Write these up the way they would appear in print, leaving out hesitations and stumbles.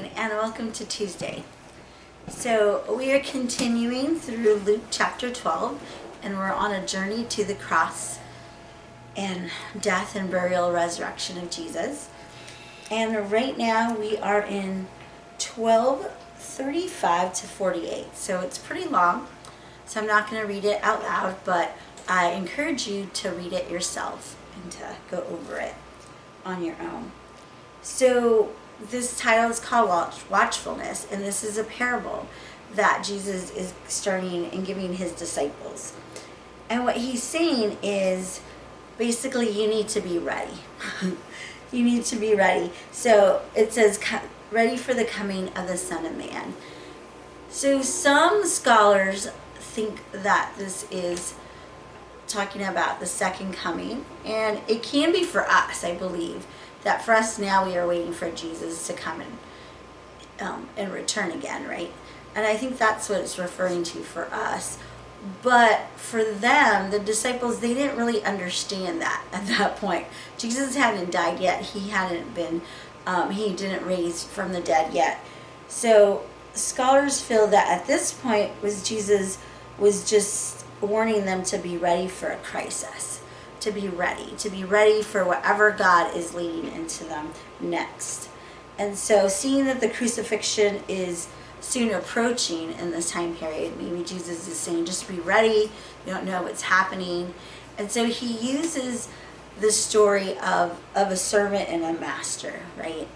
morning and welcome to Tuesday. So we are continuing through Luke chapter 12 and we're on a journey to the cross and death and burial resurrection of Jesus. And right now we are in 12:35 to 48. So it's pretty long. So I'm not going to read it out loud, but I encourage you to read it yourself and to go over it on your own. So this title is called Watchfulness, and this is a parable that Jesus is starting and giving his disciples. And what he's saying is basically you need to be ready. You need to be ready. So it says, ready for the coming of the Son of Man. So some scholars think that this is talking about the second coming, and it can be for us, I believe, that for us now we are waiting for Jesus to come and return again, right? And I think that's what it's referring to for us. But for them, the disciples, they didn't really understand that at that point. Jesus hadn't died yet. He hadn't been, he didn't raise from the dead yet. So scholars feel that at this point Jesus was just warning them to be ready for a crisis, to be ready for whatever God is leading into them next. And so seeing that the crucifixion is soon approaching in this time period, maybe Jesus is saying just be ready, you don't know what's happening. And so he uses the story of a servant and a master, right?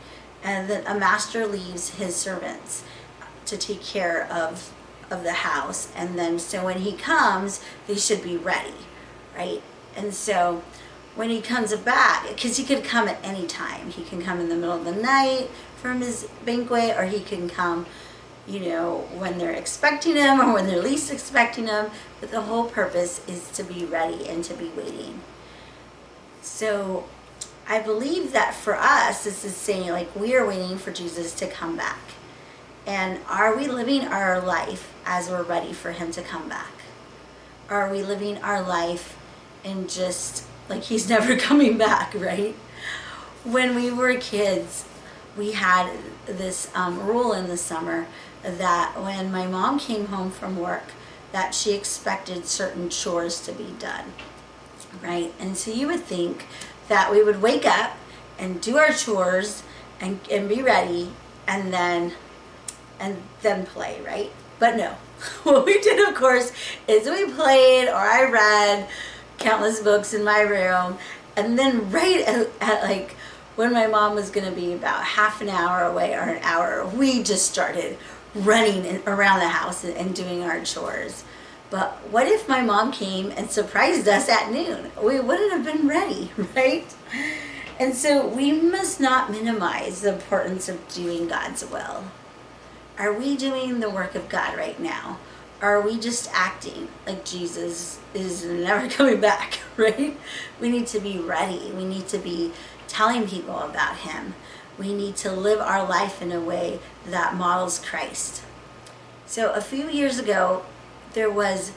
And then a master leaves his servants to take care of the house, and then so when he comes they should be ready, right? And so when he comes back, because he could come at any time, he can come in the middle of the night from his banquet, or he can come, when they're expecting him or when they're least expecting him, but the whole purpose is to be ready and to be waiting. So I believe that for us this is saying like we are waiting for Jesus to come back. And are we living our life as we're ready for him to come back? Are we living our life in just like he's never coming back, right? When we were kids, we had this rule in the summer that when my mom came home from work, that she expected certain chores to be done, right? And so you would think that we would wake up and do our chores and be ready and then play, right? But no. What we did, of course, is we played, or I read countless books in my room, and then right at like when my mom was going to be about half an hour away or an hour, we just started running around the house and doing our chores. But what if my mom came and surprised us at noon? We wouldn't have been ready, right? And so we must not minimize the importance of doing God's will. Are we doing the work of God right now? Or are we just acting like Jesus is never coming back, right? We need to be ready. We need to be telling people about him. We need to live our life in a way that models Christ. So a few years ago, there was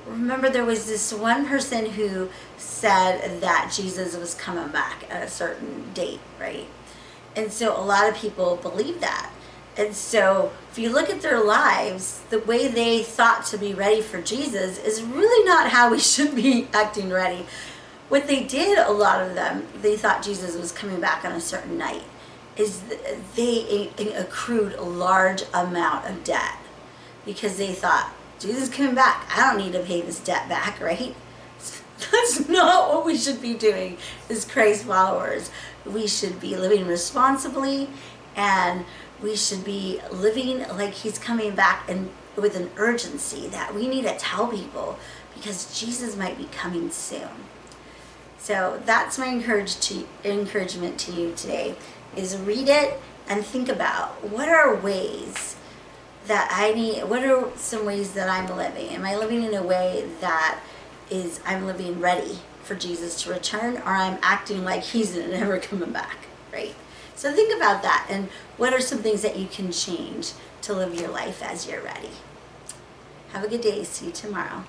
this one person who said that Jesus was coming back at a certain date, right? And so a lot of people believed that. And so if you look at their lives, the way they thought to be ready for Jesus is really not how we should be acting ready. What they did, a lot of them, they thought Jesus was coming back on a certain night, is they accrued a large amount of debt because they thought, Jesus is coming back, I don't need to pay this debt back, right? That's not what we should be doing as Christ followers. We should be living responsibly, and we should be living like he's coming back and with an urgency that we need to tell people because Jesus might be coming soon. So that's my encouragement to you today, is read it and think about what are some ways that I'm living? Am I living in a way that I'm living ready for Jesus to return, or I'm acting like he's never coming back, right? So think about that, and what are some things that you can change to live your life as you're ready? Have a good day. See you tomorrow.